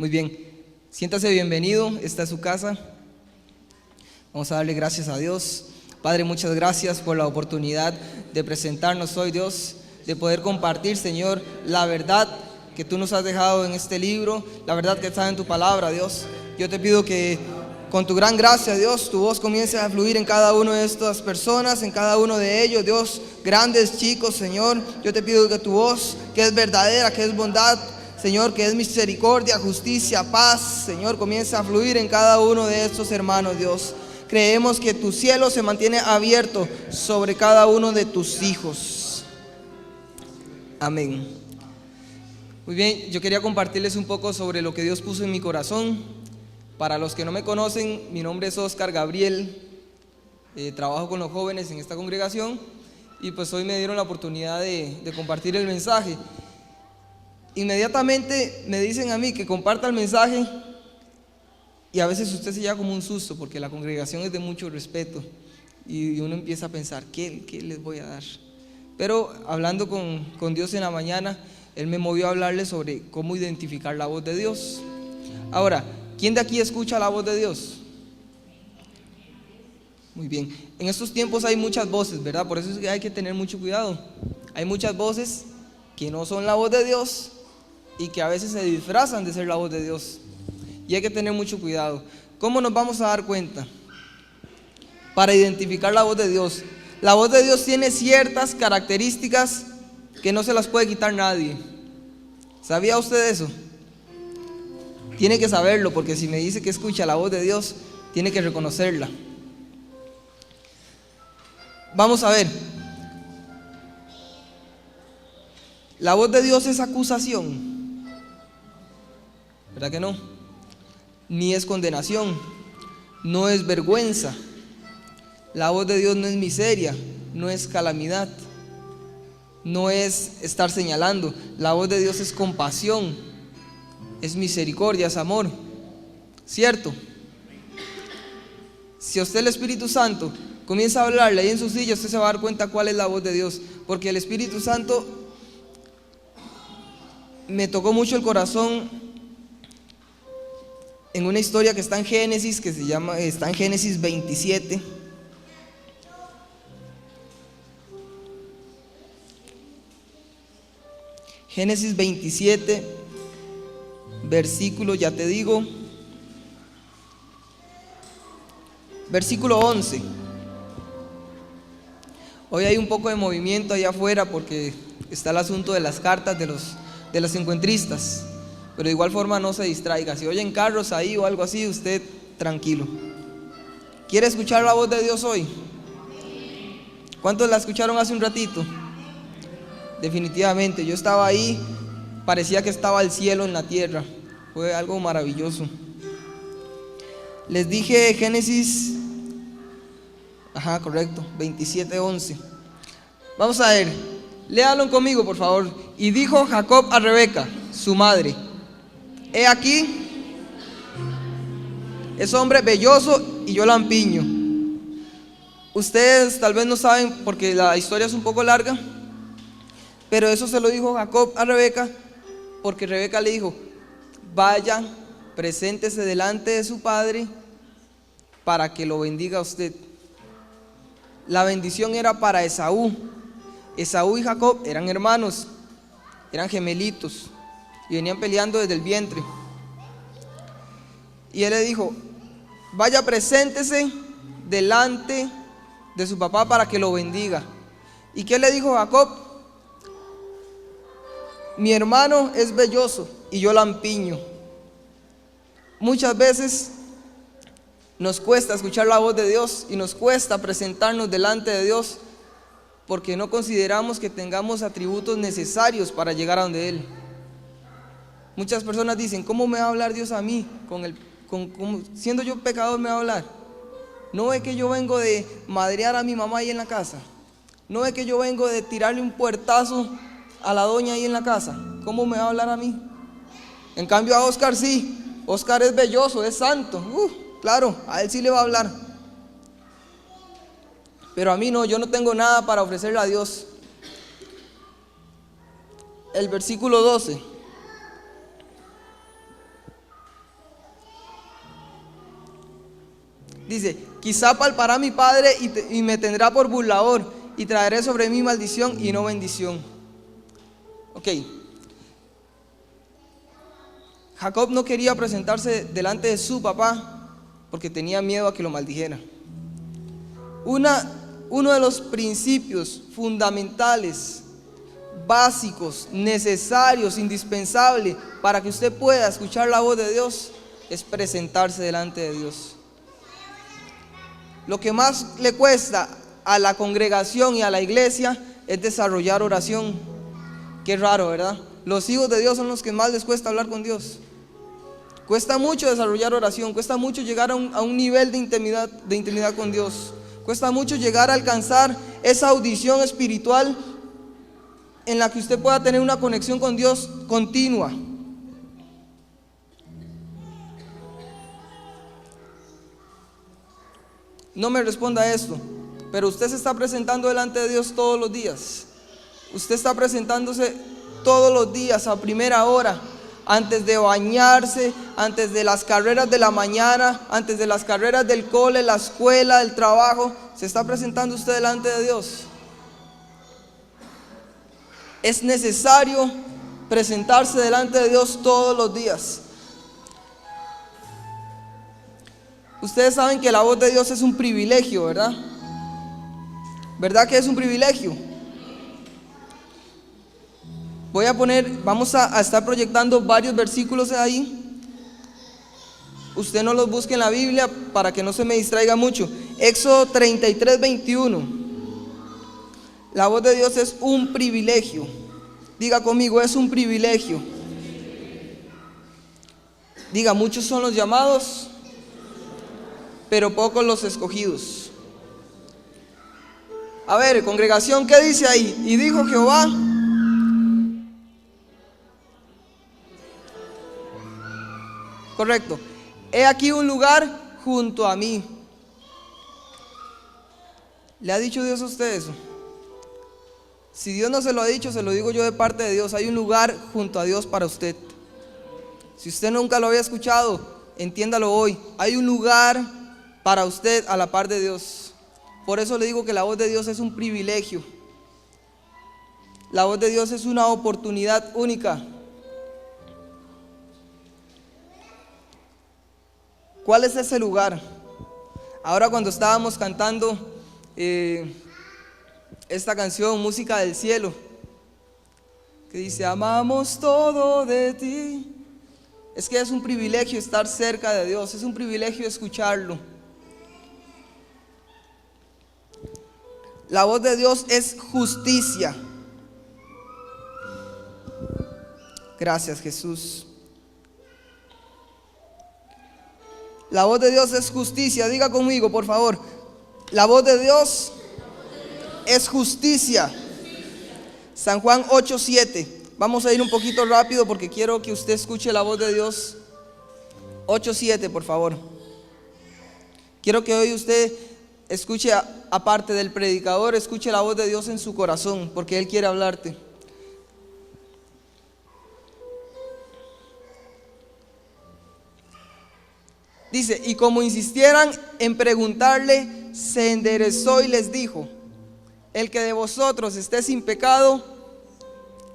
Muy bien, siéntase bienvenido, esta es su casa. Vamos a darle gracias a Dios. Padre, muchas gracias por la oportunidad de presentarnos hoy, Dios, de poder compartir, Señor, la verdad que tú nos has dejado en este libro, la verdad que está en tu palabra, Dios. Yo te pido que con tu gran gracia, Dios, tu voz comience a fluir en cada una de estas personas, en cada uno de ellos, Dios, grandes, chicos, Señor. Yo te pido que tu voz, que es verdadera, que es bondad, Señor, que es misericordia, justicia, paz, Señor, comience a fluir en cada uno de estos hermanos, Dios. Creemos que tu cielo se mantiene abierto sobre cada uno de tus hijos. Amén. Muy bien, yo quería compartirles un poco sobre lo que Dios puso en mi corazón. Para los que no me conocen, mi nombre es Oscar Gabriel, trabajo con los jóvenes en esta congregación y pues hoy me dieron la oportunidad de compartir el mensaje. Inmediatamente me dicen a mí que comparta el mensaje y a veces usted se lleva como un susto porque la congregación es de mucho respeto y uno empieza a pensar, ¿qué les voy a dar? Pero hablando con Dios en la mañana, Él me movió a hablarle sobre cómo identificar la voz de Dios. Ahora, ¿quién de aquí escucha la voz de Dios? Muy bien, en estos tiempos hay muchas voces, ¿verdad? Por eso es que hay que tener mucho cuidado. Hay muchas voces que no son la voz de Dios y que a veces se disfrazan de ser la voz de Dios. Y hay que tener mucho cuidado. ¿Cómo nos vamos a dar cuenta? Para identificar la voz de Dios. La voz de Dios tiene ciertas características que no se las puede quitar nadie. ¿Sabía usted eso? Tiene que saberlo, porque si me dice que escucha la voz de Dios, tiene que reconocerla. Vamos a ver. La voz de Dios es acusación, ¿verdad que no? Ni es condenación, no es vergüenza. La voz de Dios no es miseria, no es calamidad, no es estar señalando. La voz de Dios es compasión, es misericordia, es amor, ¿cierto? Si a usted el Espíritu Santo comienza a hablarle ahí en su silla, usted se va a dar cuenta cuál es la voz de Dios, porque el Espíritu Santo me tocó mucho el corazón en una historia que está en Génesis, está en Génesis 27. Génesis 27, versículo, ya te digo, versículo 11. Hoy hay un poco de movimiento allá afuera porque está el asunto de las cartas de los encuentristas, pero de igual forma no se distraiga. Si oyen carros ahí o algo así, usted tranquilo. ¿Quiere escuchar la voz de Dios hoy? ¿Cuántos la escucharon hace un ratito? Definitivamente, yo estaba ahí, parecía que estaba el cielo en la tierra, fue algo maravilloso. Les dije Génesis, correcto, 27:11. Vamos a ver, léalo conmigo por favor. Y dijo Jacob a Rebeca, su madre: he aquí, es hombre velloso y yo lampiño. Ustedes tal vez no saben porque la historia es un poco larga, pero eso se lo dijo Jacob a Rebeca porque Rebeca le dijo: vaya, preséntese delante de su padre para que lo bendiga a usted. La bendición era para Esaú. Esaú y Jacob eran hermanos, eran gemelitos y venían peleando desde el vientre. Y él le dijo: vaya, preséntese delante de su papá para que lo bendiga. ¿Y qué le dijo Jacob? Mi hermano es velloso y yo lampiño. Muchas veces nos cuesta escuchar la voz de Dios y nos cuesta presentarnos delante de Dios porque no consideramos que tengamos atributos necesarios para llegar a donde Él. Muchas personas dicen: ¿cómo me va a hablar Dios a mí? Siendo yo pecador me va a hablar. ¿No ve que yo vengo de madrear a mi mamá ahí en la casa? ¿No ve que yo vengo de tirarle un puertazo a la doña ahí en la casa? ¿Cómo me va a hablar a mí? En cambio a Oscar sí. Oscar es velloso, es santo. Claro, a él sí le va a hablar. Pero a mí no, yo no tengo nada para ofrecerle a Dios. El versículo 12. Dice, quizá palpará mi padre y me tendrá por burlador, y traeré sobre mí maldición y no bendición. Ok. Jacob no quería presentarse delante de su papá porque tenía miedo a que lo maldijera. Uno de los principios fundamentales, básicos, necesarios, indispensables para que usted pueda escuchar la voz de Dios es presentarse delante de Dios. Lo que más le cuesta a la congregación y a la iglesia es desarrollar oración. Qué raro, ¿verdad? Los hijos de Dios son los que más les cuesta hablar con Dios. Cuesta mucho desarrollar oración, cuesta mucho llegar a un nivel de intimidad con Dios. Cuesta mucho llegar a alcanzar esa audición espiritual en la que usted pueda tener una conexión con Dios continua. No me responda a esto, pero usted se está presentando delante de Dios todos los días. Usted está presentándose todos los días a primera hora, antes de bañarse, antes de las carreras de la mañana, antes de las carreras del cole, la escuela, el trabajo. Se está presentando usted delante de Dios. Es necesario presentarse delante de Dios todos los días. Ustedes saben que la voz de Dios es un privilegio, ¿verdad? ¿Verdad que es un privilegio? Vamos a estar proyectando varios versículos ahí. Usted no los busque en la Biblia para que no se me distraiga mucho. Éxodo 33, 21. La voz de Dios es un privilegio. Diga conmigo, es un privilegio. Diga, muchos son los llamados, pero pocos los escogidos. A ver, congregación, ¿qué dice ahí? Y dijo Jehová: correcto, he aquí un lugar junto a mí. ¿Le ha dicho Dios a usted eso? Si Dios no se lo ha dicho, se lo digo yo de parte de Dios. Hay un lugar junto a Dios para usted. Si usted nunca lo había escuchado, entiéndalo hoy. Hay un lugar para usted a la par de Dios. Por eso le digo que la voz de Dios es un privilegio. La voz de Dios es una oportunidad única. ¿Cuál es ese lugar? Ahora, cuando estábamos cantando esta canción, Música del Cielo, que dice: amamos todo de ti. Es que es un privilegio estar cerca de Dios, es un privilegio escucharlo. La voz de Dios es justicia. Gracias, Jesús. La voz de Dios es justicia. Diga conmigo, por favor. La voz de Dios es justicia. San Juan 8:7. Vamos a ir un poquito rápido porque quiero que usted escuche la voz de Dios. 8:7, por favor. Quiero que hoy usted escuche, aparte del predicador, escuche la voz de Dios en su corazón, porque Él quiere hablarte. Dice: y como insistieran en preguntarle, se enderezó y les dijo: el que de vosotros esté sin pecado,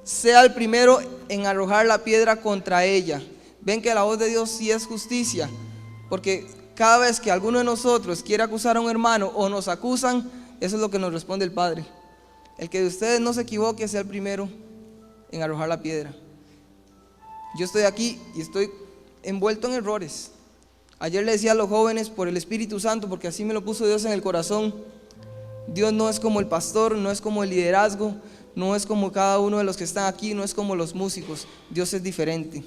sea el primero en arrojar la piedra contra ella. Ven que la voz de Dios sí es justicia, porque cada vez que alguno de nosotros quiere acusar a un hermano o nos acusan, eso es lo que nos responde el Padre: el que de ustedes no se equivoque, sea el primero en arrojar la piedra. Yo estoy aquí y estoy envuelto en errores. Ayer le decía a los jóvenes, por el Espíritu Santo, porque así me lo puso Dios en el corazón: Dios no es como el pastor, no es como el liderazgo, no es como cada uno de los que están aquí, no es como los músicos. Dios es diferente.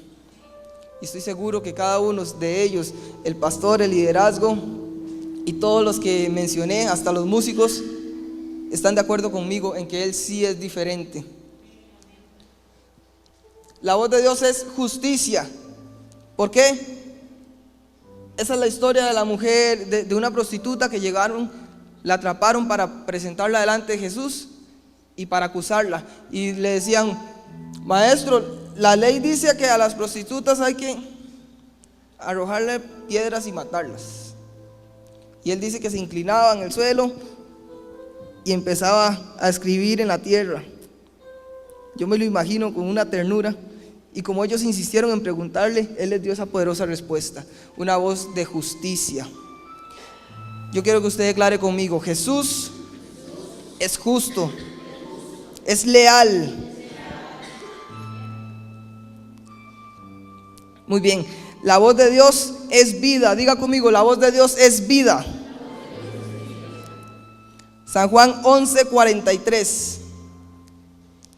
Y estoy seguro que cada uno de ellos, el pastor, el liderazgo y todos los que mencioné, hasta los músicos, están de acuerdo conmigo en que Él sí es diferente. La voz de Dios es justicia. ¿Por qué? Esa es la historia de la mujer, de una prostituta que llegaron, la atraparon para presentarla delante de Jesús y para acusarla. Y le decían: maestro, la ley dice que a las prostitutas hay que arrojarle piedras y matarlas. Y él dice que se inclinaba en el suelo y empezaba a escribir en la tierra. Yo me lo imagino con una ternura. Y como ellos insistieron en preguntarle, él les dio esa poderosa respuesta, una voz de justicia. Yo quiero que usted declare conmigo: Jesús es justo, es leal. Muy bien, la voz de Dios es vida. Diga conmigo: la voz de Dios es vida. San Juan 11:43.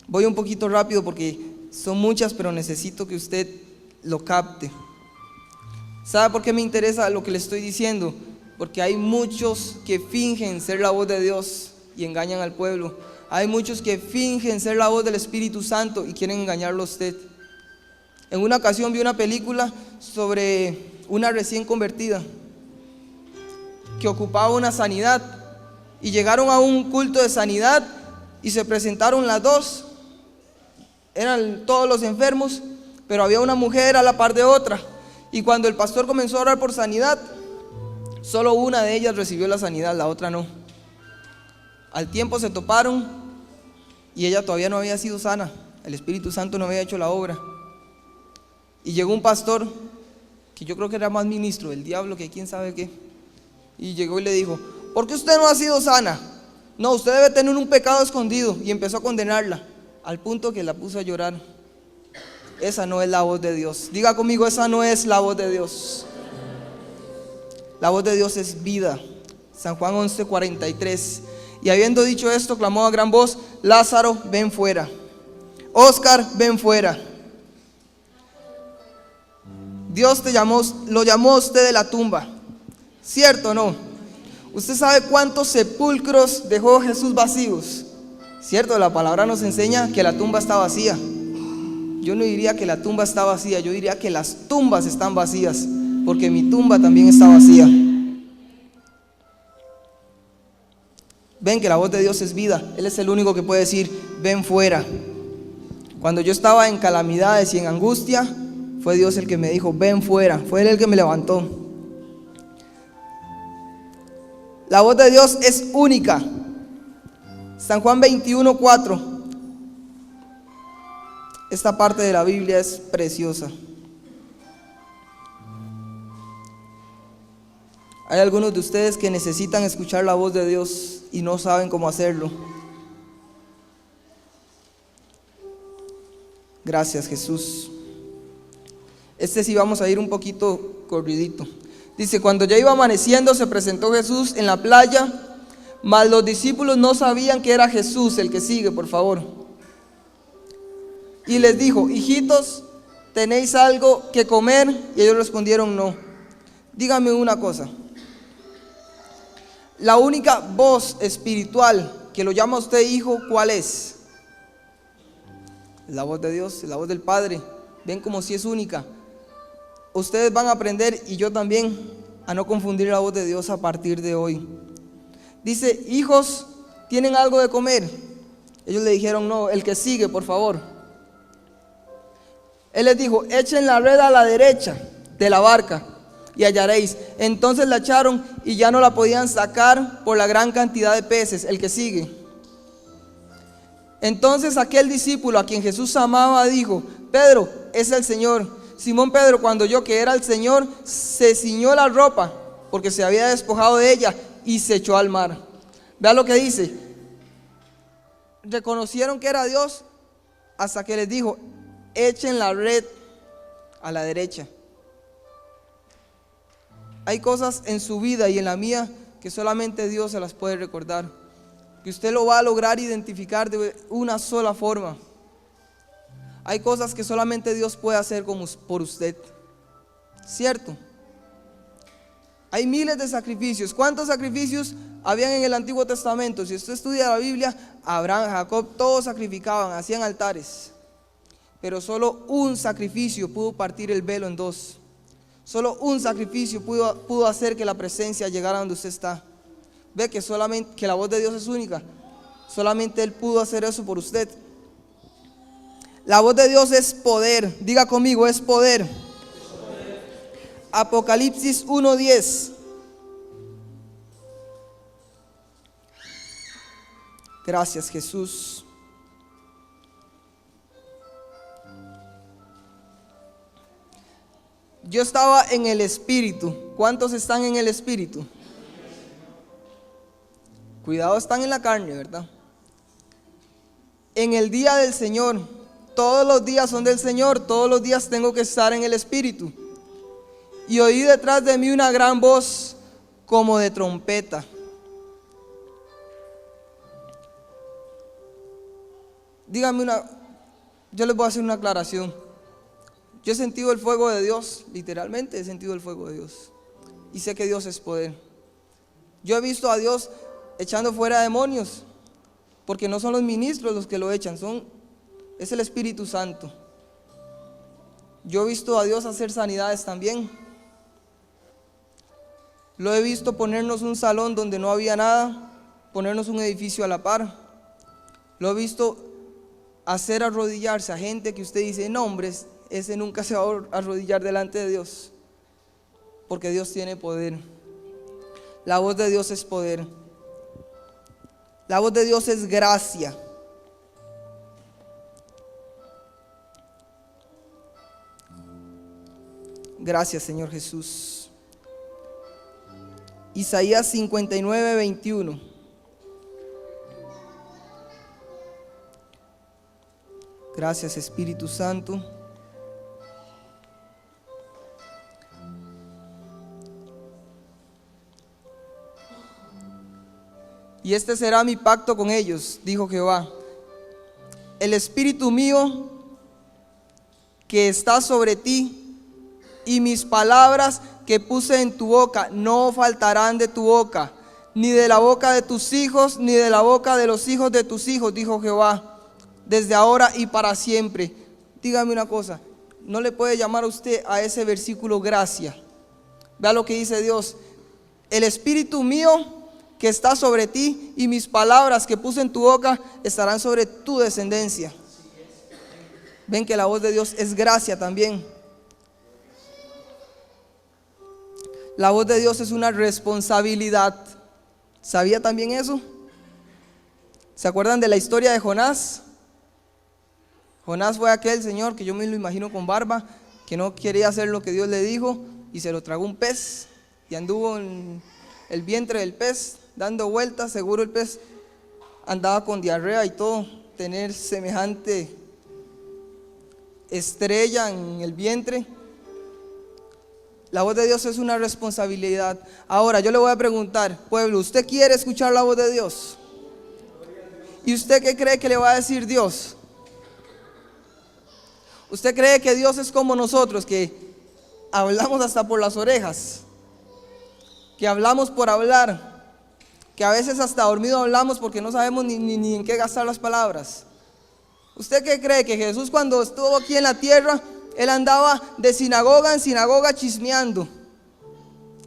Voy un poquito rápido porque son muchas, pero necesito que usted lo capte. ¿Sabe por qué me interesa lo que le estoy diciendo? Porque hay muchos que fingen ser la voz de Dios y engañan al pueblo. Hay muchos que fingen ser la voz del Espíritu Santo y quieren engañarlo a usted. En una ocasión vi una película sobre una recién convertida que ocupaba una sanidad, y llegaron a un culto de sanidad y se presentaron las dos. Eran todos los enfermos, pero había una mujer a la par de otra. Y cuando el pastor comenzó a orar por sanidad, solo una de ellas recibió la sanidad, la otra no. Al tiempo se toparon y ella todavía no había sido sana. El Espíritu Santo no había hecho la obra. Y llegó un pastor, que yo creo que era más ministro del diablo que quién sabe qué, y llegó y le dijo: ¿por qué usted no ha sido sana? No, usted debe tener un pecado escondido. Y empezó a condenarla, al punto que la puso a llorar. Esa no es la voz de Dios. Diga conmigo: esa no es la voz de Dios. La voz de Dios es vida. San Juan 11:43. Y habiendo dicho esto, clamó a gran voz: Lázaro, ven fuera. Oscar, ven fuera. Dios lo llamó a usted de la tumba, ¿cierto o no? ¿Usted sabe cuántos sepulcros dejó Jesús vacíos? ¿Cierto? La palabra nos enseña que la tumba está vacía. Yo no diría que la tumba está vacía, yo diría que las tumbas están vacías, porque mi tumba también está vacía. Ven que la voz de Dios es vida. Él es el único que puede decir: ven fuera. Cuando yo estaba en calamidades y en angustia, fue Dios el que me dijo: ven fuera. Fue Él el que me levantó. La voz de Dios es única. San Juan 21:4. Esta parte de la Biblia es preciosa. Hay algunos de ustedes que necesitan escuchar la voz de Dios y no saben cómo hacerlo. Gracias, Jesús. Sí vamos a ir un poquito corridito. Dice: cuando ya iba amaneciendo, se presentó Jesús en la playa, mas los discípulos no sabían que era Jesús. El que sigue, por favor. Y les dijo: hijitos, ¿tenéis algo que comer? Y ellos respondieron: no. Dígame una cosa. La única voz espiritual que lo llama a usted hijo, ¿cuál es? La voz de Dios, la voz del Padre. Ven como si es única. Ustedes van a aprender, y yo también, a no confundir la voz de Dios a partir de hoy. Dice: hijos, ¿tienen algo de comer? Ellos le dijeron: no. El que sigue, por favor. Él les dijo: echen la red a la derecha de la barca y hallaréis. Entonces la echaron y ya no la podían sacar por la gran cantidad de peces. El que sigue. Entonces aquel discípulo a quien Jesús amaba dijo: Pedro, es el Señor. Simón Pedro, cuando oyó que era el Señor, se ciñó la ropa, porque se había despojado de ella, y se echó al mar. Vea lo que dice. Reconocieron que era Dios hasta que les dijo: echen la red a la derecha. Hay cosas en su vida y en la mía que solamente Dios se las puede recordar, que usted lo va a lograr identificar de una sola forma. Hay cosas que solamente Dios puede hacer por usted, ¿cierto? Hay miles de sacrificios. ¿Cuántos sacrificios habían en el Antiguo Testamento? Si usted estudia la Biblia, Abraham, Jacob, todos sacrificaban, hacían altares. Pero solo un sacrificio pudo partir el velo en dos. Solo un sacrificio pudo hacer que la presencia llegara donde usted está. Ve que la voz de Dios es única. Solamente Él pudo hacer eso por usted. La voz de Dios es poder. Diga conmigo: es poder. Apocalipsis 1:10. Gracias, Jesús. Yo estaba en el Espíritu. ¿Cuántos están en el Espíritu? Cuidado, están en la carne, ¿verdad? En el día del Señor. Todos los días son del Señor. Todos los días tengo que estar en el Espíritu. Y oí detrás de mí una gran voz como de trompeta. Yo les voy a hacer una aclaración. Yo he sentido el fuego de Dios, literalmente he sentido el fuego de Dios. Y sé que Dios es poder. Yo he visto a Dios echando fuera demonios, porque no son los ministros los que lo echan, es el Espíritu Santo. Yo he visto a Dios hacer sanidades también. Lo he visto ponernos un salón donde no había nada, ponernos un edificio a la par. Lo he visto hacer arrodillarse a gente que usted dice, no, hombre, ese nunca se va a arrodillar delante de Dios, porque Dios tiene poder. La voz de Dios es poder. La voz de Dios es gracia. Gracias, Señor Jesús. Isaías 59, 21. Gracias, Espíritu Santo. Y este será mi pacto con ellos, dijo Jehová. El Espíritu mío que está sobre ti y mis palabras que puse en tu boca no faltarán de tu boca, ni de la boca de tus hijos, ni de la boca de los hijos de tus hijos, dijo Jehová, desde ahora y para siempre. Dígame una cosa, ¿no le puede llamar a usted a ese versículo gracia? Vea lo que dice Dios. El Espíritu mío que está sobre ti y mis palabras que puse en tu boca estarán sobre tu descendencia. Ven que la voz de Dios es gracia también. La voz de Dios es una responsabilidad. ¿Sabía también eso? ¿Se acuerdan de la historia de Jonás? Jonás fue aquel señor que yo me lo imagino con barba, que no quería hacer lo que Dios le dijo y se lo tragó un pez y anduvo en el vientre del pez dando vueltas. Seguro el pez andaba con diarrea y todo, tener semejante estrella en el vientre. La voz de Dios es una responsabilidad. Ahora yo le voy a preguntar, pueblo, ¿usted quiere escuchar la voz de Dios? ¿Y usted qué cree que le va a decir Dios? ¿Usted cree que Dios es como nosotros, que hablamos hasta por las orejas, que hablamos por hablar, que a veces hasta dormido hablamos porque no sabemos ni en qué gastar las palabras? ¿Usted qué cree? Que Jesús, cuando estuvo aquí en la tierra, Él andaba de sinagoga en sinagoga chismeando?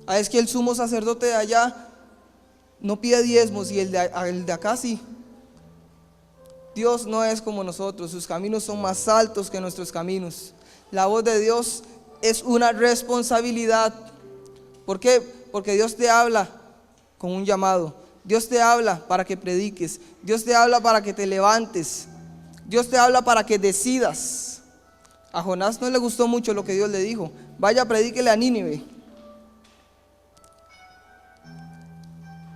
Es que el sumo sacerdote de allá no pide diezmos y el de acá sí. Dios no es como nosotros, sus caminos son más altos que nuestros caminos. La voz de Dios es una responsabilidad. ¿Por qué? Porque Dios te habla con un llamado. Dios te habla para que prediques. Dios te habla para que te levantes. Dios te habla para que decidas. A Jonás no le gustó mucho lo que Dios le dijo. Vaya, predíquele a Nínive.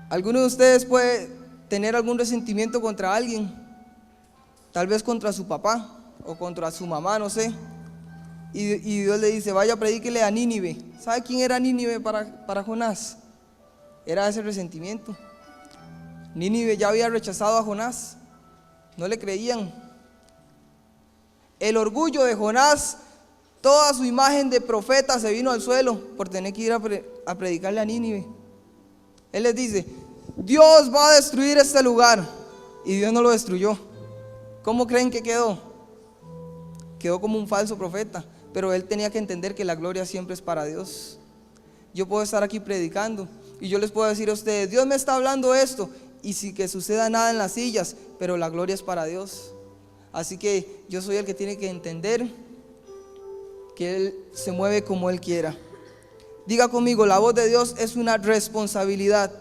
¿Alguno de ustedes puede tener algún resentimiento contra alguien? Tal vez contra su papá o contra su mamá, no sé. Y Dios le dice, vaya, predíquele a Nínive. ¿Sabe quién era Nínive para Jonás? Era ese resentimiento. Nínive ya había rechazado a Jonás. No le creían. El orgullo de Jonás, toda su imagen de profeta se vino al suelo por tener que ir a predicarle a Nínive. Él les dice, Dios va a destruir este lugar. Y Dios no lo destruyó. ¿Cómo creen que quedó? Quedó como un falso profeta. Pero él tenía que entender que la gloria siempre es para Dios. Yo puedo estar aquí predicando y yo les puedo decir a ustedes, Dios me está hablando esto, y sin que suceda nada en las sillas, pero la gloria es para Dios. Así que yo soy el que tiene que entender que Él se mueve como Él quiera. Diga conmigo, la voz de Dios es una responsabilidad.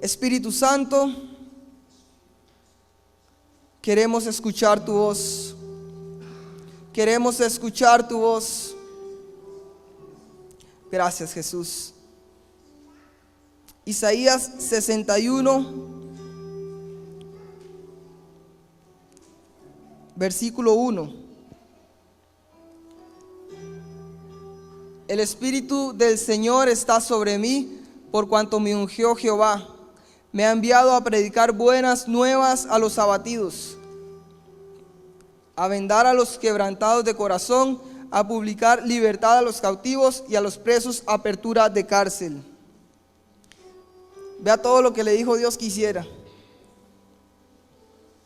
Espíritu Santo, queremos escuchar tu voz. Queremos escuchar tu voz. Gracias, Jesús. Isaías 61, versículo 1. El Espíritu del Señor está sobre mí, por cuanto me ungió Jehová. Me ha enviado a predicar buenas nuevas a los abatidos, a vendar a los quebrantados de corazón, a publicar libertad a los cautivos y a los presos apertura de cárcel. Vea todo lo que le dijo Dios que hiciera.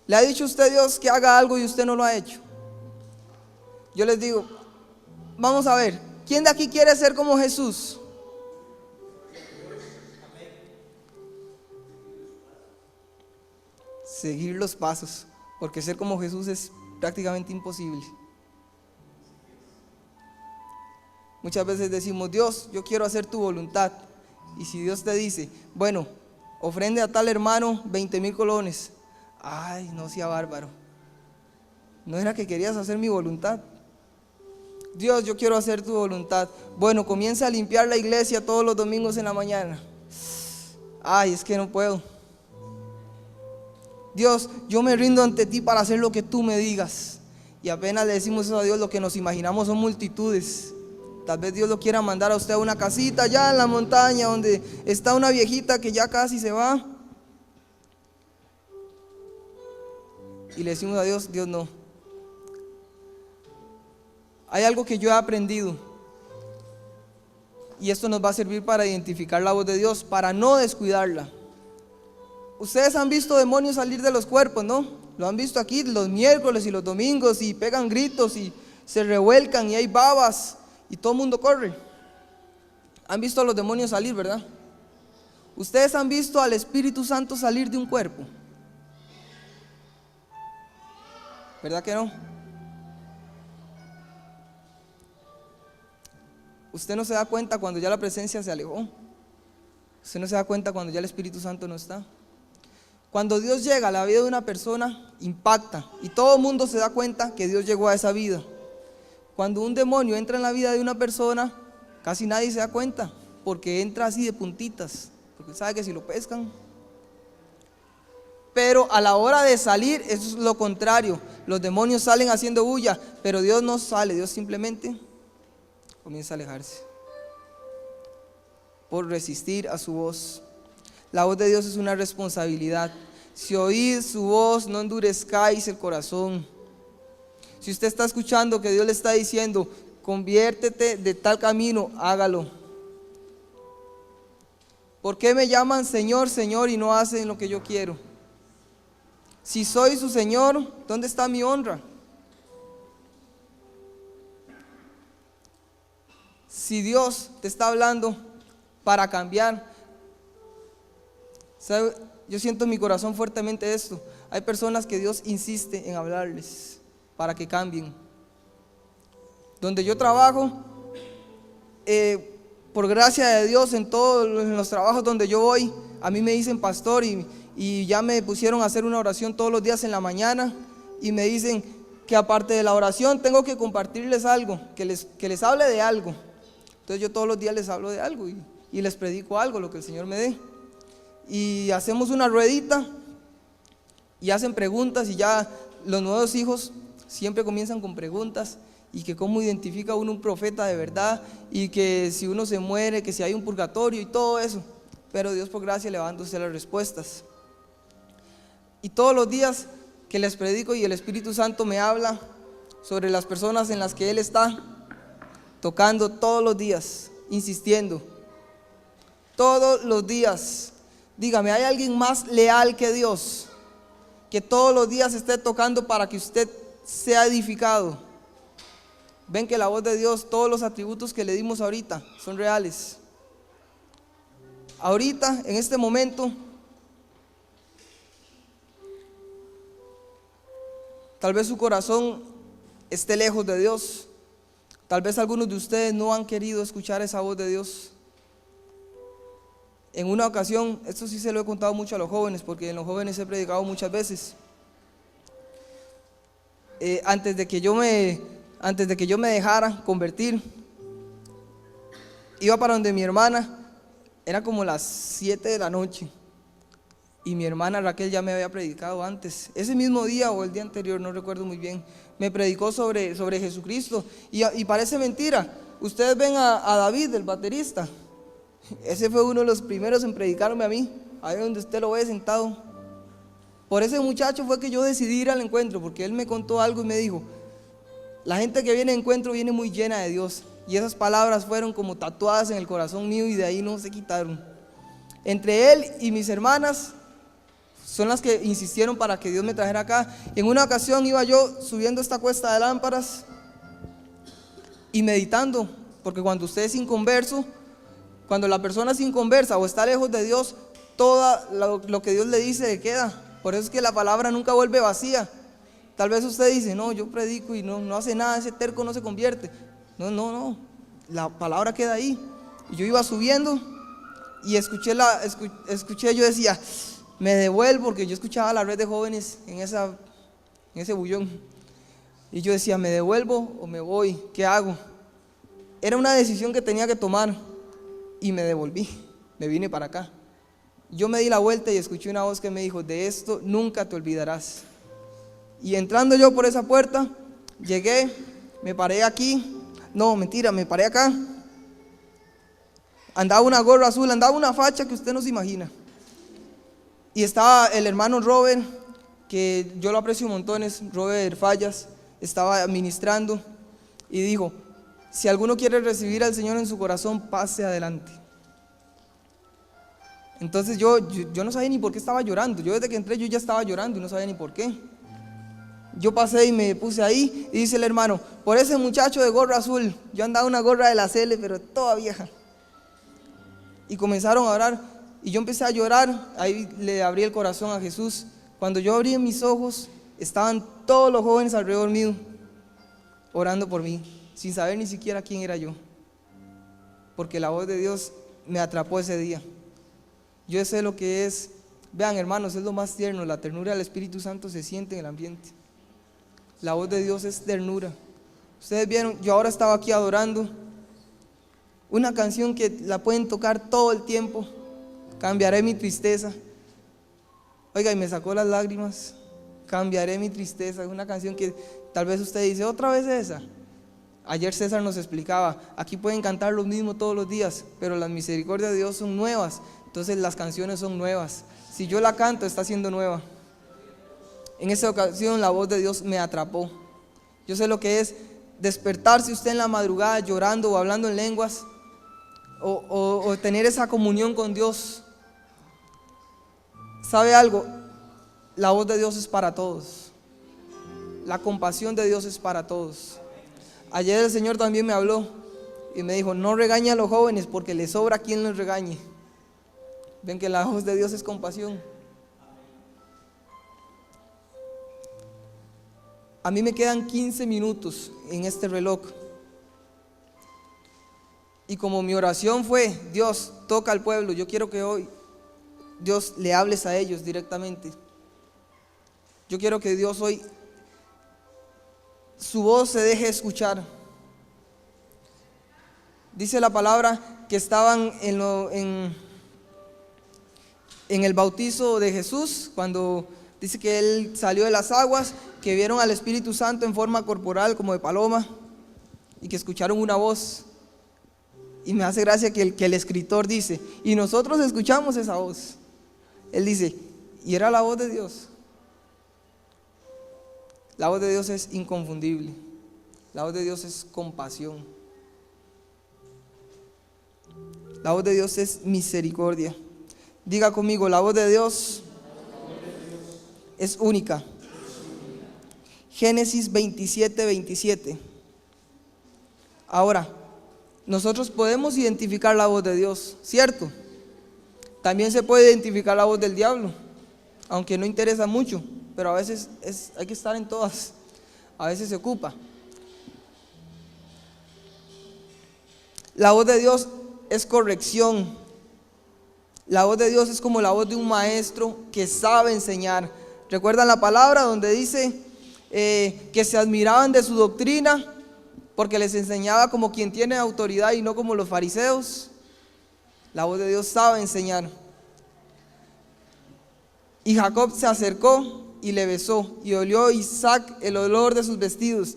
¿Le ha dicho usted Dios que haga algo y usted no lo ha hecho? Yo les digo, vamos a ver, ¿quién de aquí quiere ser como Jesús? Seguir los pasos, porque ser como Jesús es prácticamente imposible. Muchas veces decimos, Dios, yo quiero hacer tu voluntad. Y si Dios te dice, bueno, ofrende a tal hermano 20,000 colones. Ay, no sea bárbaro. ¿No era que querías hacer mi voluntad? Dios, yo quiero hacer tu voluntad. Bueno, comienza a limpiar la iglesia todos los domingos en la mañana. Ay, es que no puedo. Dios, yo me rindo ante ti para hacer lo que tú me digas. Y apenas le decimos eso a Dios, lo que nos imaginamos son multitudes. Tal vez Dios lo quiera mandar a usted a una casita allá en la montaña donde está una viejita que ya casi se va. Y le decimos a Dios, Dios no. Hay algo que yo he aprendido. Y esto nos va a servir para identificar la voz de Dios, para no descuidarla. Ustedes han visto demonios salir de los cuerpos, ¿no? Lo han visto aquí los miércoles y los domingos y pegan gritos y se revuelcan y hay babas y todo el mundo corre. Han visto a los demonios salir, ¿verdad? Ustedes han visto al Espíritu Santo salir de un cuerpo, ¿verdad que no? Usted no se da cuenta cuando ya la presencia se alejó. Usted no se da cuenta cuando ya el Espíritu Santo no está. Cuando Dios llega a la vida de una persona, impacta y todo el mundo se da cuenta que Dios llegó a esa vida. Cuando un demonio entra en la vida de una persona, casi nadie se da cuenta, porque entra así de puntitas, porque sabe que si lo pescan. Pero a la hora de salir, eso es lo contrario. Los demonios salen haciendo bulla, pero Dios no sale, Dios simplemente comienza a alejarse por resistir a su voz. La voz de Dios es una responsabilidad. Si oís su voz, no endurezcáis el corazón. Si usted está escuchando que Dios le está diciendo, conviértete de tal camino, hágalo. ¿Por qué me llaman Señor, Señor y no hacen lo que yo quiero? Si soy su Señor, ¿dónde está mi honra? Si Dios te está hablando para cambiar, ¿sabe? Yo siento en mi corazón fuertemente esto. Hay personas que Dios insiste en hablarles para que cambien. Donde yo trabajo, por gracia de Dios, en todos los trabajos donde yo voy, a mí me dicen pastor y ya me pusieron a hacer una oración todos los días en la mañana y me dicen que aparte de la oración tengo que compartirles algo, que les hable de algo. Entonces yo todos los días les hablo de algo y les predico algo, lo que el Señor me dé. Y hacemos una ruedita y hacen preguntas y ya los nuevos hijos siempre comienzan con preguntas y que cómo identifica uno un profeta de verdad y que si uno se muere, que si hay un purgatorio y todo eso. Pero Dios por gracia le va dándose las respuestas. Y todos los días que les predico y el Espíritu Santo me habla sobre las personas en las que Él está tocando todos los días, insistiendo, todos los días. Dígame, ¿hay alguien más leal que Dios? Que todos los días esté tocando para que usted sea edificado. Ven que la voz de Dios, todos los atributos que le dimos ahorita son reales. Ahorita, en este momento, tal vez su corazón esté lejos de Dios. Tal vez algunos de ustedes no han querido escuchar esa voz de Dios. En una ocasión, esto sí se lo he contado mucho a los jóvenes, porque en los jóvenes he predicado muchas veces. Antes de que yo me dejara convertir, iba para donde mi hermana, era como las 7 de la noche, y mi hermana Raquel ya me había predicado antes, ese mismo día o el día anterior, no recuerdo muy bien, me predicó sobre Jesucristo, y parece mentira, ustedes ven a David, el baterista, ese fue uno de los primeros en predicarme a mí, ahí donde usted lo ve sentado. Por ese muchacho fue que yo decidí ir al encuentro, porque él me contó algo y me dijo, la gente que viene al encuentro viene muy llena de Dios, y esas palabras fueron como tatuadas en el corazón mío y de ahí no se quitaron. Entre él y mis hermanas son las que insistieron para que Dios me trajera acá. En una ocasión iba yo subiendo esta cuesta de lámparas y meditando, porque cuando usted es inconverso, cuando la persona es inconversa o está lejos de Dios, todo lo que Dios le dice le queda. Por eso es que la palabra nunca vuelve vacía. Tal vez usted dice, no, yo predico y no hace nada, ese terco no se convierte. No, la palabra queda ahí. Y yo iba subiendo y escuché, yo decía, me devuelvo, porque yo escuchaba la red de jóvenes en ese bullón. Y yo decía, ¿me devuelvo o me voy? ¿Qué hago? Era una decisión que tenía que tomar y me devolví, me vine para acá. Yo me di la vuelta y escuché una voz que me dijo, de esto nunca te olvidarás. Y entrando yo por esa puerta, llegué, me paré aquí, no, mentira, me paré acá. Andaba una gorra azul, andaba una facha que usted no se imagina. Y estaba el hermano Robert, que yo lo aprecio montones, Robert Fallas, estaba ministrando y dijo, si alguno quiere recibir al Señor en su corazón, pase adelante. Entonces yo no sabía ni por qué estaba llorando. Yo desde que entré yo ya estaba llorando y no sabía ni por qué. Yo pasé y me puse ahí y dice el hermano, por ese muchacho de gorra azul, yo andaba una gorra de la Cele, pero toda vieja. Y comenzaron a orar y yo empecé a llorar, ahí le abrí el corazón a Jesús. Cuando yo abrí mis ojos, estaban todos los jóvenes alrededor mío, orando por mí, sin saber ni siquiera quién era yo, porque la voz de Dios me atrapó ese día. Yo sé lo que es, vean hermanos, es lo más tierno, la ternura del Espíritu Santo se siente en el ambiente. La voz de Dios es ternura. Ustedes vieron, yo ahora estaba aquí adorando una canción que la pueden tocar todo el tiempo, cambiaré mi tristeza. Oiga, y me sacó las lágrimas, cambiaré mi tristeza. Es una canción que tal vez usted dice, otra vez esa. Ayer César nos explicaba, aquí pueden cantar lo mismo todos los días, pero las misericordias de Dios son nuevas. Entonces las canciones son nuevas. Si yo la canto, está siendo nueva. En esa ocasión la voz de Dios me atrapó. Yo sé lo que es despertarse usted en la madrugada llorando o hablando en lenguas, o tener esa comunión con Dios. ¿Sabe algo? La voz de Dios es para todos. La compasión de Dios es para todos. Ayer el Señor también me habló y me dijo, no regañe a los jóvenes porque les sobra quien los regañe. Ven que la voz de Dios es compasión. A mí me quedan 15 minutos en este reloj. Y como mi oración fue, Dios, toca al pueblo, yo quiero que hoy Dios le hables a ellos directamente. Yo quiero que Dios hoy su voz se deje escuchar. Dice la palabra que estaban en el bautizo de Jesús, cuando dice que Él salió de las aguas, que vieron al Espíritu Santo en forma corporal como de paloma y que escucharon una voz. Y me hace gracia que el escritor dice, y nosotros escuchamos esa voz. Él dice, y era la voz de Dios. La voz de Dios es inconfundible. La voz de Dios es compasión. La voz de Dios es misericordia. Diga conmigo, la voz de Dios es única. Génesis 27:27. Ahora, nosotros podemos identificar la voz de Dios, ¿cierto? También se puede identificar la voz del diablo, aunque no interesa mucho, pero a veces hay que estar en todas, a veces se ocupa. La voz de Dios es corrección. La voz de Dios es como la voz de un maestro que sabe enseñar. ¿Recuerdan la palabra donde dice que se admiraban de su doctrina porque les enseñaba como quien tiene autoridad y no como los fariseos? La voz de Dios sabe enseñar. Y Jacob se acercó y le besó, y olió Isaac el olor de sus vestidos,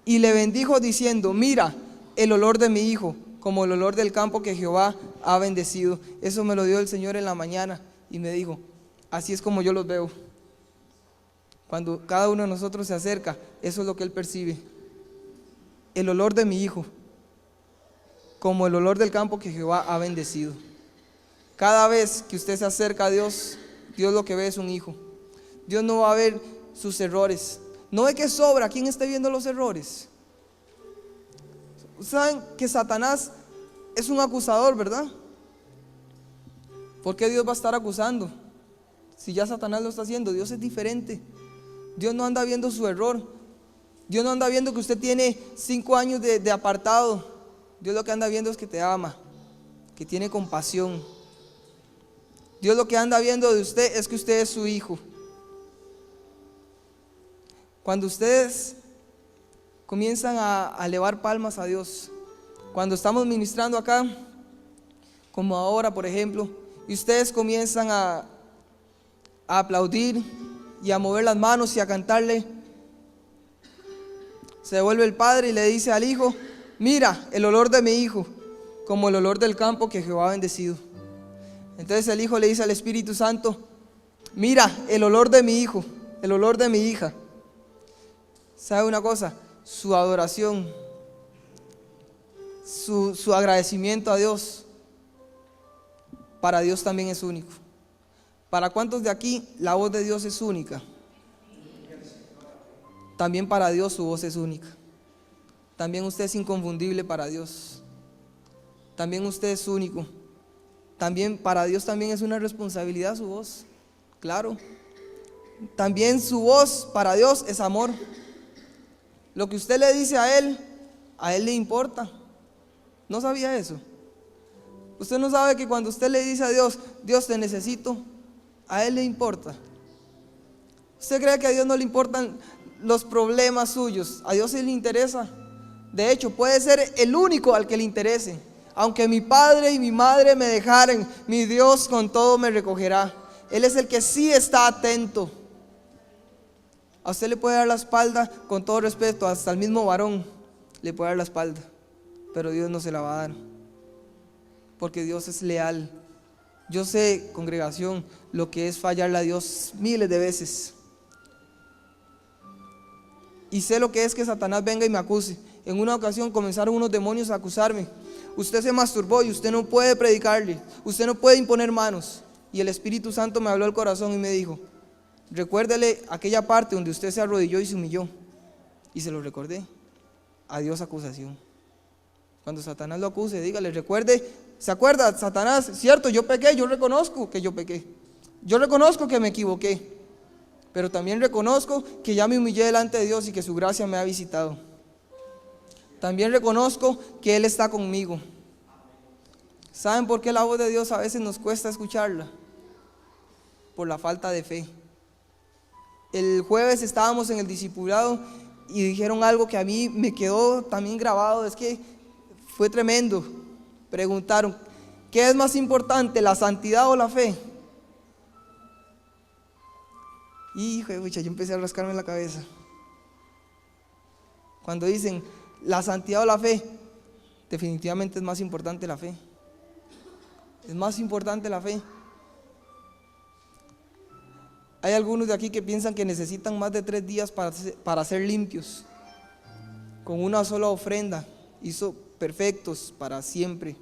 y le bendijo diciendo: mira el olor de mi hijo, como el olor del campo que Jehová ha bendecido. Eso me lo dio el Señor en la mañana y me dijo: así es como yo los veo. Cuando cada uno de nosotros se acerca, eso es lo que Él percibe. El olor de mi hijo, como el olor del campo que Jehová ha bendecido. Cada vez que usted se acerca a Dios, Dios lo que ve es un hijo. Dios no va a ver sus errores. No ve que sobra quien esté viendo los errores. Saben que Satanás es un acusador, ¿verdad? ¿Por qué Dios va a estar acusando? Si ya Satanás lo está haciendo. Dios es diferente. Dios no anda viendo su error. Dios no anda viendo que usted tiene 5 años de apartado. Dios lo que anda viendo es que te ama, que tiene compasión. Dios lo que anda viendo de usted es que usted es su hijo. Cuando ustedes comienzan a elevar palmas a Dios, cuando estamos ministrando acá, como ahora por ejemplo, y ustedes comienzan a aplaudir y a mover las manos y a cantarle, se devuelve el padre y le dice al hijo: mira el olor de mi hijo, como el olor del campo que Jehová ha bendecido. Entonces el hijo le dice al Espíritu Santo: mira el olor de mi hijo, el olor de mi hija. ¿Sabe una cosa? Su adoración, su agradecimiento a Dios, para Dios también es único. ¿Para cuántos de aquí la voz de Dios es única? También para Dios su voz es única. También usted es inconfundible para Dios. También usted es único. También para Dios también es una responsabilidad su voz. Claro. También su voz para Dios es amor. Lo que usted le dice a Él le importa. ¿No sabía eso? Usted no sabe que cuando usted le dice a Dios: Dios, te necesito, a Él le importa. ¿Usted cree que a Dios no le importan los problemas suyos? A Dios sí le interesa. De hecho, puede ser el único al que le interese. Aunque mi padre y mi madre me dejaren, mi Dios con todo me recogerá. Él es el que sí está atento. A usted le puede dar la espalda, con todo respeto, hasta el mismo varón le puede dar la espalda, pero Dios no se la va a dar, porque Dios es leal. Yo sé, congregación, lo que es fallarle a Dios miles de veces. Y sé lo que es que Satanás venga y me acuse. En una ocasión comenzaron unos demonios a acusarme: usted se masturbó y usted no puede predicarle, usted no puede imponer manos. Y el Espíritu Santo me habló al corazón y me dijo: recuérdele aquella parte donde usted se arrodilló y se humilló. Y se lo recordé. Adiós acusación. Cuando Satanás lo acuse, dígale: recuerde, ¿se acuerda, Satanás? Cierto, yo pequé, yo reconozco que yo pequé. Yo reconozco que me equivoqué. Pero también reconozco que ya me humillé delante de Dios y que su gracia me ha visitado. También reconozco que Él está conmigo. ¿Saben por qué la voz de Dios a veces nos cuesta escucharla? Por la falta de fe. El jueves estábamos en el discipulado y dijeron algo que a mí me quedó también grabado. Es que fue tremendo. Preguntaron: ¿qué es más importante, la santidad o la fe? Hijo de pucha, yo empecé a rascarme la cabeza. Cuando dicen la santidad o la fe, definitivamente es más importante la fe. Es más importante la fe. Hay algunos de aquí que piensan que necesitan más de 3 días para ser limpios. Con una sola ofrenda hizo perfectos para siempre.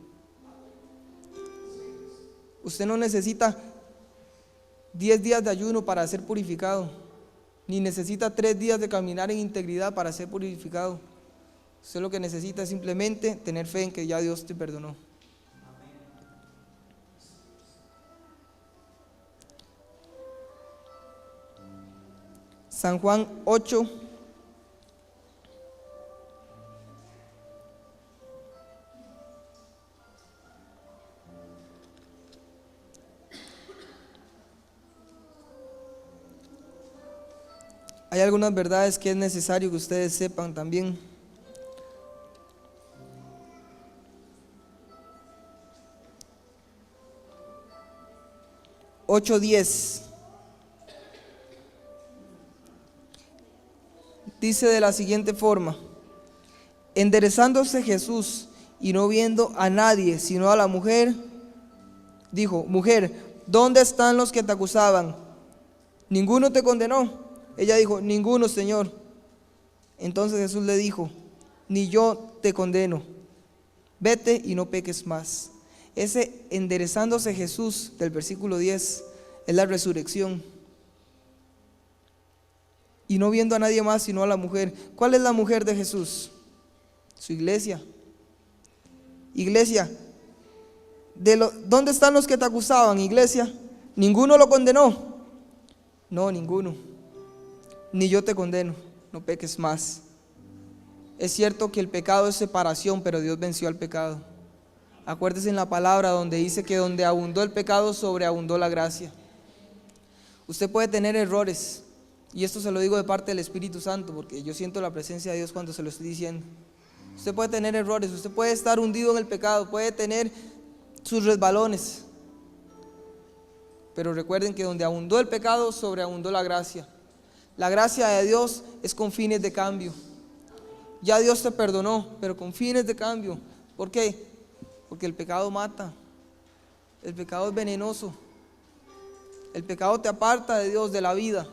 Usted no necesita 10 días de ayuno para ser purificado, ni necesita 3 días de caminar en integridad para ser purificado. Usted lo que necesita es simplemente tener fe en que ya Dios te perdonó. San Juan 8, Hay algunas verdades que es necesario que ustedes sepan también. (8:10) dice de la siguiente forma: enderezándose Jesús y no viendo a nadie sino a la mujer, dijo: mujer, ¿dónde están los que te acusaban? ¿Ninguno te condenó? Ella dijo: ninguno, Señor. Entonces Jesús le dijo: ni yo te condeno, vete y no peques más. Ese enderezándose Jesús del versículo 10 es la resurrección. Y no viendo a nadie más sino a la mujer. ¿Cuál es la mujer de Jesús? Su iglesia. Iglesia, ¿dónde están los que te acusaban, iglesia? ¿Ninguno lo condenó? No, ninguno. Ni yo te condeno, no peques más. Es cierto que el pecado es separación, pero Dios venció al pecado. Acuérdese en la palabra donde dice que donde abundó el pecado, sobreabundó la gracia. Usted puede tener errores, y esto se lo digo de parte del Espíritu Santo, porque yo siento la presencia de Dios cuando se lo estoy diciendo. Usted puede tener errores, usted puede estar hundido en el pecado, puede tener sus resbalones, pero recuerden que donde abundó el pecado, sobreabundó la gracia. La gracia de Dios es con fines de cambio. Ya Dios te perdonó, pero con fines de cambio. ¿Por qué? Porque el pecado mata, el pecado es venenoso, el pecado te aparta de Dios, de la vida.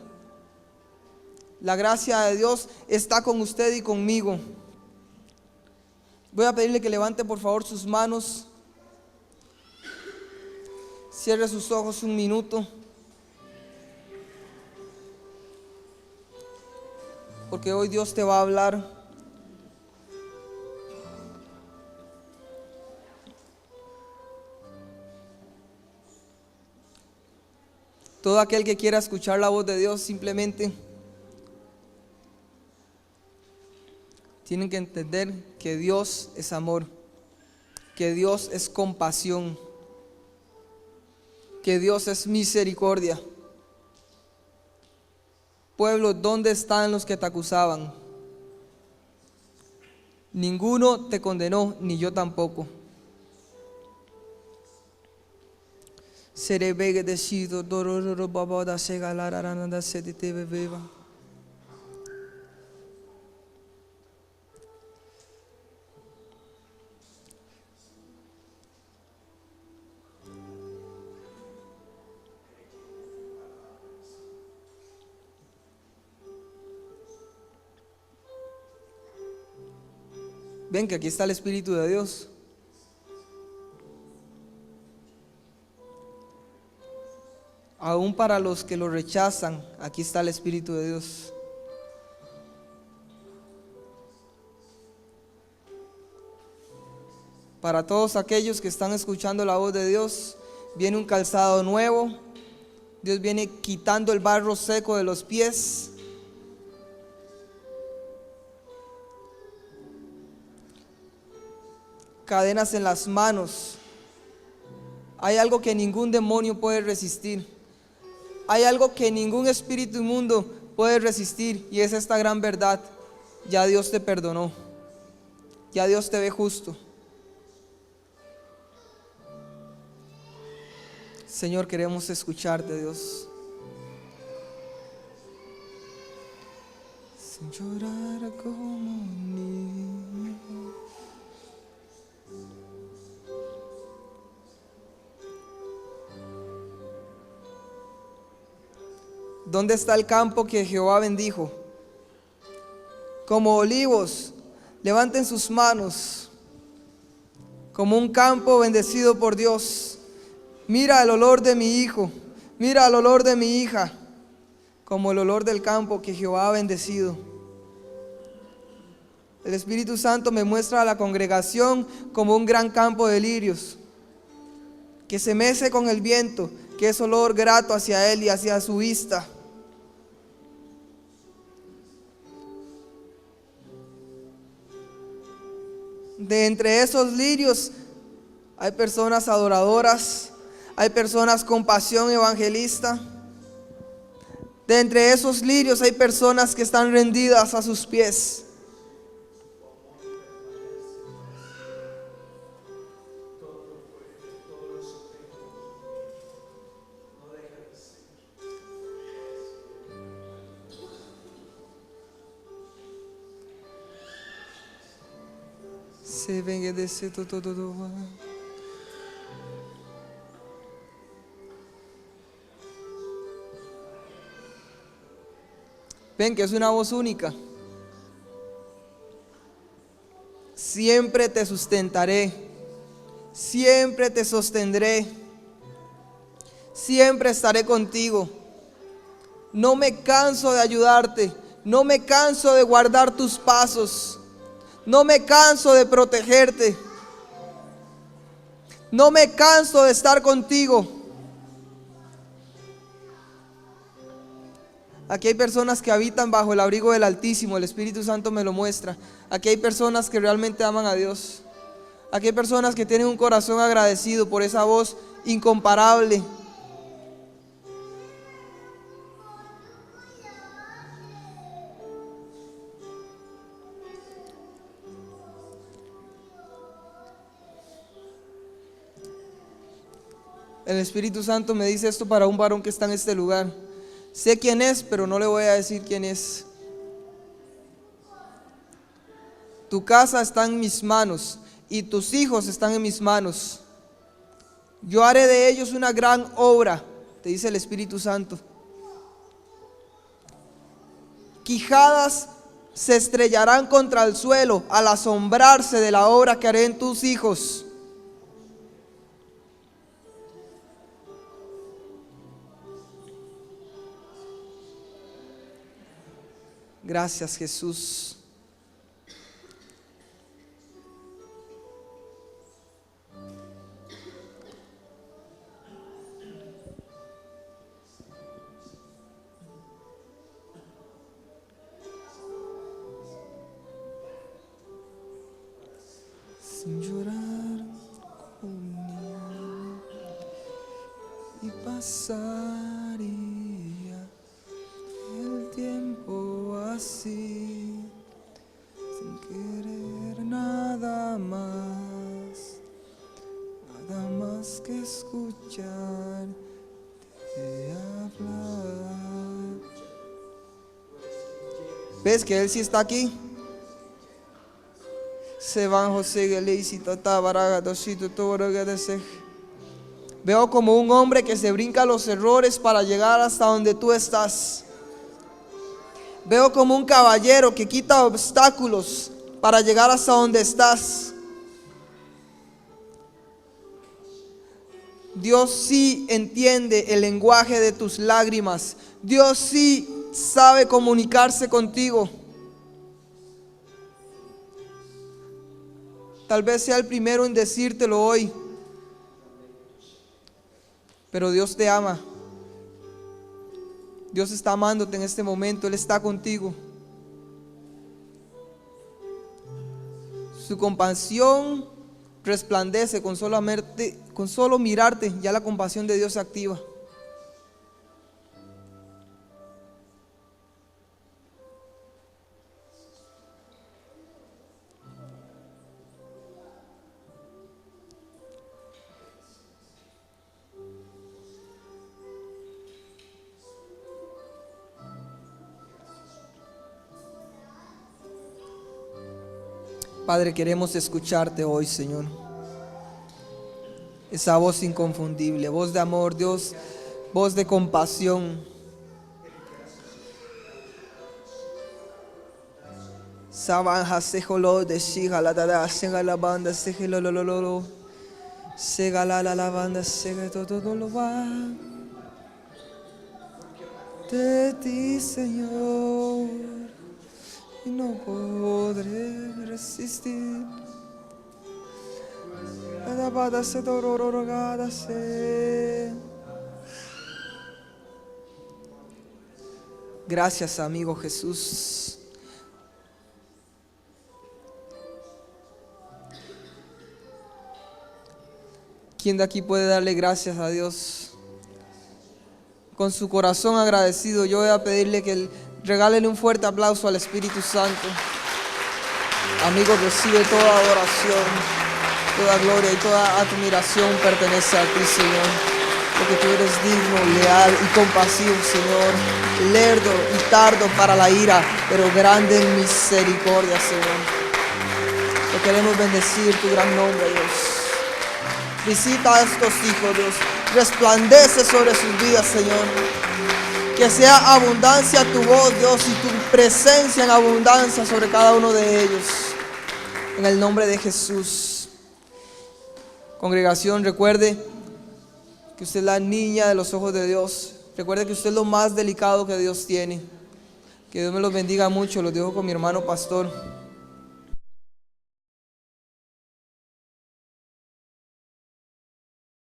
La gracia de Dios está con usted y conmigo. Voy a pedirle que levante por favor sus manos, cierre sus ojos un minuto, porque hoy Dios te va a hablar. Todo aquel que quiera escuchar la voz de Dios simplemente tienen que entender que Dios es amor, que Dios es compasión, que Dios es misericordia. Pueblo, ¿dónde están los que te acusaban? Ninguno te condenó, ni yo tampoco. Seré begedecido, dororo babada segalararanda sedite bebeba. Ven que aquí está el Espíritu de Dios. Aún para los que lo rechazan, aquí está el Espíritu de Dios. Para todos aquellos que están escuchando la voz de Dios, viene un calzado nuevo. Dios viene quitando el barro seco de los pies. Cadenas en las manos. Hay algo que ningún demonio puede resistir. Hay algo que ningún espíritu inmundo puede resistir, y es esta gran verdad: ya Dios te perdonó, ya Dios te ve justo. Señor, queremos escucharte, Dios. Sin llorar como un niño. ¿Dónde está el campo que Jehová bendijo? Como olivos, levanten sus manos. Como un campo bendecido por Dios. Mira el olor de mi hijo, mira el olor de mi hija, como el olor del campo que Jehová ha bendecido. El Espíritu Santo me muestra a la congregación como un gran campo de lirios, que se mece con el viento, que es olor grato hacia él y hacia su vista. De entre esos lirios hay personas adoradoras, hay personas con pasión evangelista, De entre esos lirios hay personas que están rendidas a sus pies. Se venga de ese todo. Ven que es una voz única. Siempre te sustentaré, siempre te sostendré, siempre estaré contigo. No me canso de ayudarte, no me canso de guardar tus pasos, no me canso de protegerte, no me canso de estar contigo. Aquí hay personas que habitan bajo el abrigo del Altísimo, el Espíritu Santo me lo muestra. Aquí hay personas que realmente aman a Dios. Aquí hay personas que tienen un corazón agradecido por esa voz incomparable. El Espíritu Santo me dice esto para un varón que está en este lugar. Sé quién es, pero no le voy a decir quién es. Tu casa está en mis manos y tus hijos están en mis manos. Yo haré de ellos una gran obra, te dice el Espíritu Santo. Quijadas se estrellarán contra el suelo al asombrarse de la obra que haré en tus hijos. Gracias, Jesús. Sin llorar conmigo y pasaría el tiempo así, sin querer nada más que escucharte hablar. ¿Ves que Él sí está aquí? Se van José Geleisita Tabaraga Dosito Torogadese. Veo como un hombre que se brinca los errores para llegar hasta donde tú estás. Veo como un caballero que quita obstáculos para llegar hasta donde estás. Dios sí entiende el lenguaje de tus lágrimas. Dios sí sabe comunicarse contigo. Tal vez sea el primero en decírtelo hoy. Pero Dios te ama. Dios está amándote en este momento. Él está contigo. Su compasión resplandece con solo mirarte. Ya la compasión de Dios se activa. Padre, queremos escucharte hoy, Señor. Esa voz inconfundible, voz de amor, Dios, voz de compasión. Sabanja sejolo de shigala dada segala banda segelolololo segala la banda sega todo lo va de ti, Señor, y no podré resistir. Gracias, amigo Jesús. ¿Quién de aquí puede darle gracias a Dios con su corazón agradecido, yo voy a pedirle que regálele un fuerte aplauso al Espíritu Santo. Amigo, recibe toda adoración, toda gloria y toda admiración pertenece a ti, Señor, porque tú eres digno, leal y compasivo, Señor, lerdo y tardo para la ira, pero grande en misericordia, Señor. Te queremos bendecir tu gran nombre, Dios. Visita a estos hijos, Dios. Resplandece sobre sus vidas, Señor. Que sea abundancia tu voz, Dios, y tu presencia en abundancia sobre cada uno de ellos. En el nombre de Jesús. Congregación, recuerde que usted es la niña de los ojos de Dios. Recuerde que usted es lo más delicado que Dios tiene. Que Dios me los bendiga mucho. Los dejo con mi hermano pastor.